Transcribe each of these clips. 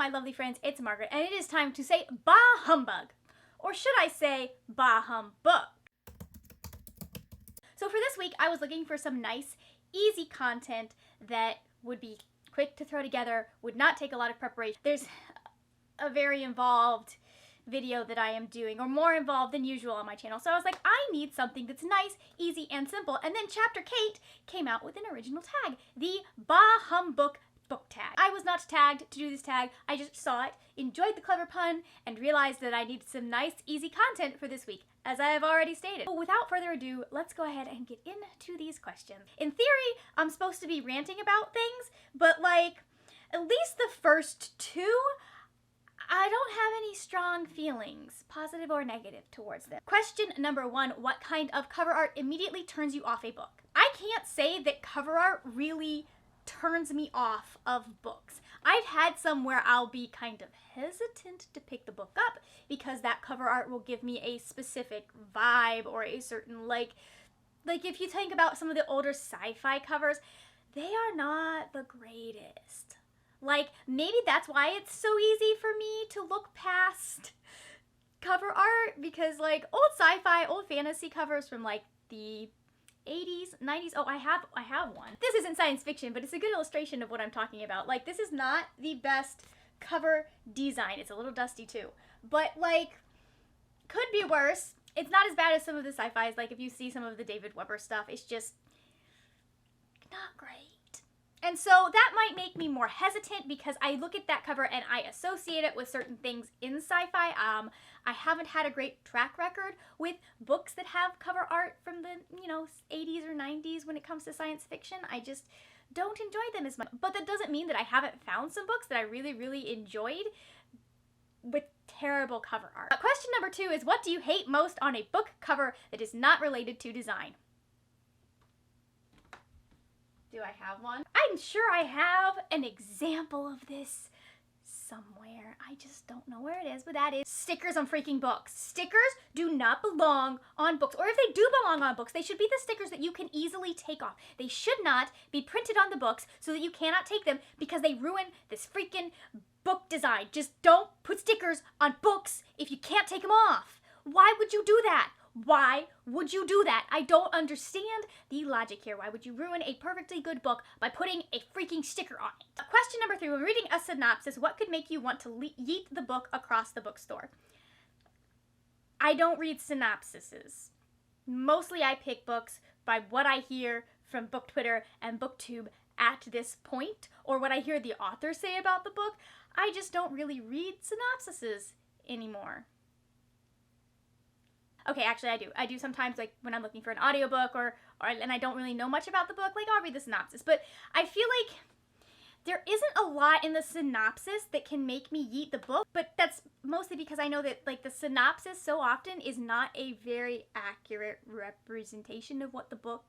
my lovely friends, it's Margaret, and it is time to say bah humbug. Or should I say bah humbug? So for this week, I was looking for some nice, easy content that would be quick to throw together, would not take a lot of preparation. There's a very involved video that I am doing, or more involved than usual on my channel. So I was like, I need something that's nice, easy, and simple. And then Chapter Kate came out with an original tag, the Bah Humbook Book Tag. I was not tagged to do this tag. I just saw it, enjoyed the clever pun, and realized that I needed some nice, easy content for this week, as I have already stated. But without further ado, let's go ahead and get into these questions. In theory, I'm supposed to be ranting about things, but like, at least the first two, I don't have any strong feelings, positive or negative, towards them. Question number one, what kind of cover art immediately turns you off a book? I can't say that cover art really turns me off of books. I've had some where I'll be kind of hesitant to pick the book up because that cover art will give me a specific vibe or a certain, like if you think about some of the older sci-fi covers, they are not the greatest. Like, maybe that's why it's so easy for me to look past cover art, because like old sci-fi, old fantasy covers from like the 80s, 90s. Oh, I have one. This isn't science fiction, but it's a good illustration of what I'm talking about. Like, this is not the best cover design. It's a little dusty too, but like, could be worse. It's not as bad as some of the sci-fis. Like, if you see some of the David Weber stuff, it's just not great. And so that might make me more hesitant because I look at that cover and I associate it with certain things in sci-fi. I haven't had a great track record with books that have cover art from the, 80s or 90s when it comes to science fiction. I just don't enjoy them as much. But that doesn't mean that I haven't found some books that I really, really enjoyed with terrible cover art. Question number two is, what do you hate most on a book cover that is not related to design? Do I have one? I'm sure I have an example of this somewhere. I just don't know where it is, but that is stickers on freaking books. Stickers do not belong on books, or if they do belong on books, they should be the stickers that you can easily take off. They should not be printed on the books so that you cannot take them because they ruin this freaking book design. Just don't put stickers on books if you can't take them off. Why would you do that? Why would you do that? I don't understand the logic here. Why would you ruin a perfectly good book by putting a freaking sticker on it? Question number three, when reading a synopsis, what could make you want to yeet the book across the bookstore? I don't read synopsises. Mostly I pick books by what I hear from Book Twitter and BookTube at this point, or what I hear the author say about the book. I just don't really read synopsises anymore. Okay, actually I do. I do sometimes, like when I'm looking for an audiobook and I don't really know much about the book, like I'll read the synopsis. But I feel like there isn't a lot in the synopsis that can make me yeet the book, but that's mostly because I know that like the synopsis so often is not a very accurate representation of what the book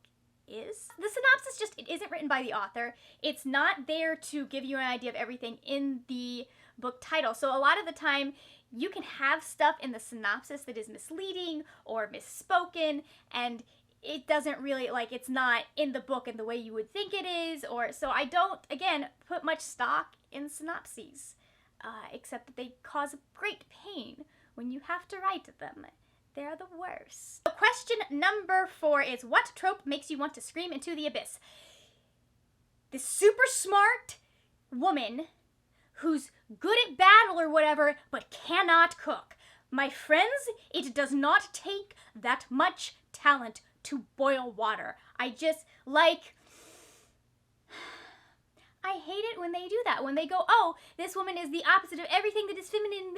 is. The synopsis just, it isn't written by the author. It's not there to give you an idea of everything in the book title. So a lot of the time, you can have stuff in the synopsis that is misleading or misspoken, and it doesn't really, like, it's not in the book in the way you would think it is, or so I don't, again, put much stock in synopses, except that they cause great pain when you have to write them. They're the worst. So question number four is, what trope makes you want to scream into the abyss? This super smart woman who's good at battle or whatever, but cannot cook. My friends, it does not take that much talent to boil water. I just, like, I hate it when they do that. When they go, oh, this woman is the opposite of everything that is feminine,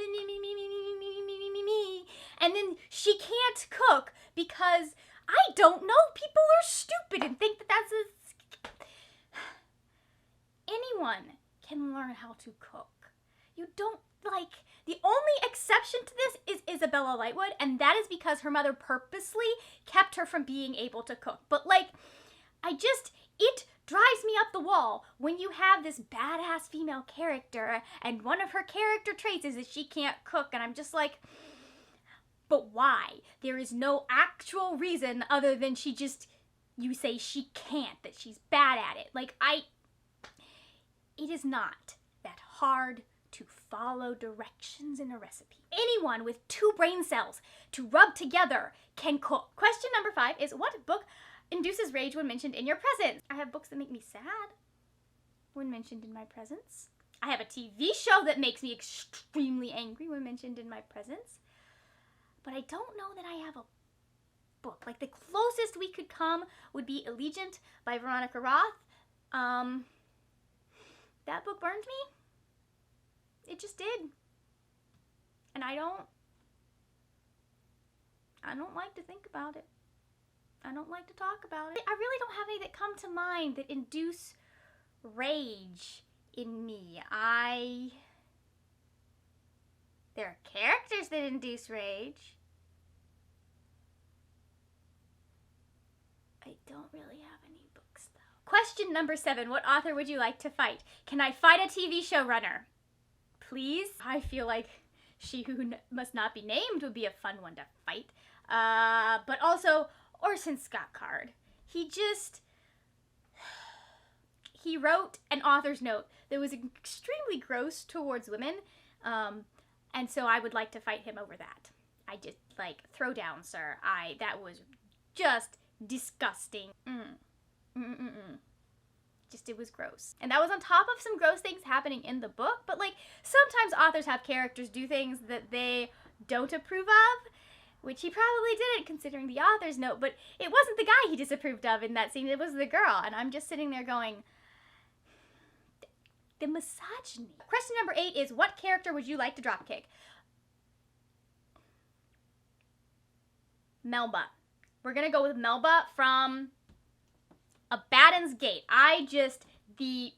and then she can't cook because, I don't know, people are stupid and think that that's anyone can learn how to cook. You don't, like, the only exception to this is Isabella Lightwood, and that is because her mother purposely kept her from being able to cook. But like, it drives me up the wall when you have this badass female character and one of her character traits is that she can't cook, and I'm just like, but why? There is no actual reason other than you say she can't, that she's bad at it. Like, it is not that hard to follow directions in a recipe. Anyone with 2 brain cells to rub together can cook. Question number 5 is, what book induces rage when mentioned in your presence? I have books that make me sad when mentioned in my presence. I have a TV show that makes me extremely angry when mentioned in my presence. But I don't know that I have a book. Like, the closest we could come would be Allegiant by Veronica Roth. That book burned me. It just did. And I don't like to think about it. I don't like to talk about it. I really don't have any that come to mind that induce rage in me. There are characters that induce rage. I don't really have any books, though. Question number 7. What author would you like to fight? Can I fight a TV showrunner? Please? I feel like She Who Must Not Be Named would be a fun one to fight. But also, Orson Scott Card. He wrote an author's note that was extremely gross towards women, and so I would like to fight him over that. I just, like, throw down, sir. That was just disgusting. Just, it was gross. And that was on top of some gross things happening in the book, but, like, sometimes authors have characters do things that they don't approve of, which he probably didn't, considering the author's note, but it wasn't the guy he disapproved of in that scene, it was the girl, and I'm just sitting there going, the misogyny. Question number 8 is, what character would you like to dropkick? Melba. We're gonna go with Melba from Abaddon's Gate. The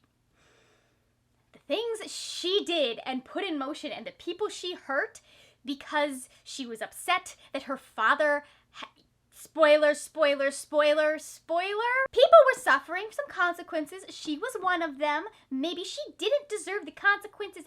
things she did and put in motion and the people she hurt because she was upset that her father spoiler. People were suffering some consequences. She was one of them. Maybe she didn't deserve the consequences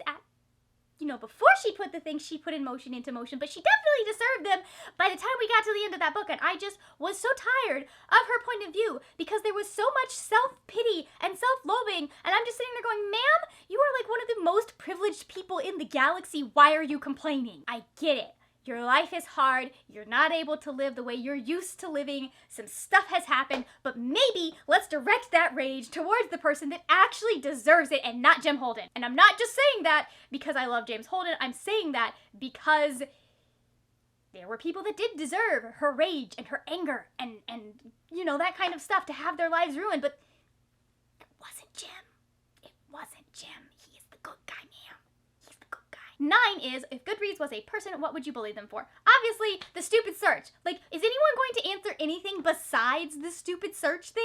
before she put the things she put in motion into motion, but she definitely deserved them by the time we got to the end of that book, and I just was so tired of her point of view because there was so much self-pity and self-loathing, and I'm just sitting there going, ma'am, you are like one of the most privileged people in the galaxy. Why are you complaining? I get it. Your life is hard, you're not able to live the way you're used to living, some stuff has happened, but maybe let's direct that rage towards the person that actually deserves it and not Jim Holden. And I'm not just saying that because I love James Holden, I'm saying that because there were people that did deserve her rage and her anger and that kind of stuff to have their lives ruined, but it wasn't Jim. It wasn't Jim. He is the good guy, ma'am. 9 is, if Goodreads was a person, what would you bully them for? Obviously, the stupid search. Like, is anyone going to answer anything besides the stupid search thing?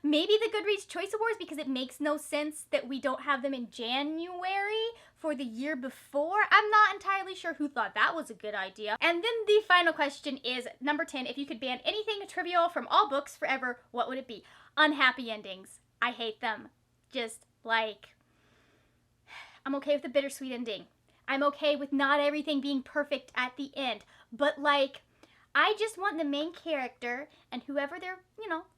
Maybe the Goodreads Choice Awards, because it makes no sense that we don't have them in January for the year before. I'm not entirely sure who thought that was a good idea. And then the final question is, number 10, if you could ban anything trivial from all books forever, what would it be? Unhappy endings. I hate them. Just, like, I'm okay with the bittersweet ending. I'm okay with not everything being perfect at the end. But, like, I just want the main character and whoever they're,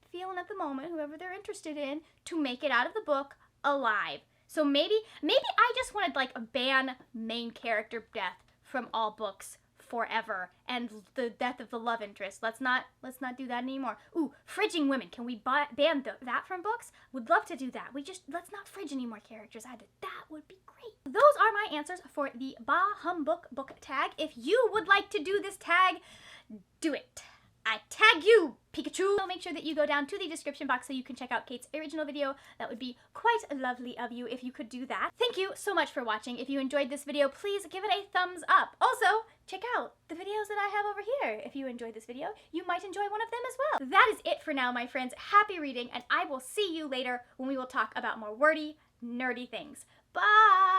feeling at the moment, whoever they're interested in, to make it out of the book alive. So maybe I just wanted, like, a ban main character death from all books forever, and the death of the love interest. Let's not do that anymore. Ooh, fridging women. Can we ban that from books? Would love to do that. Let's not fridge any more characters either. That would be great. Those are my answers for the Humbook Book Tag. If you would like to do this tag, do it. I tag you, Pikachu! So make sure that you go down to the description box so you can check out Kate's original video. That would be quite lovely of you if you could do that. Thank you so much for watching. If you enjoyed this video, please give it a thumbs up. Also, check out the videos that I have over here. If you enjoyed this video, you might enjoy one of them as well. That is it for now, my friends. Happy reading, and I will see you later when we will talk about more wordy, nerdy things. Bye!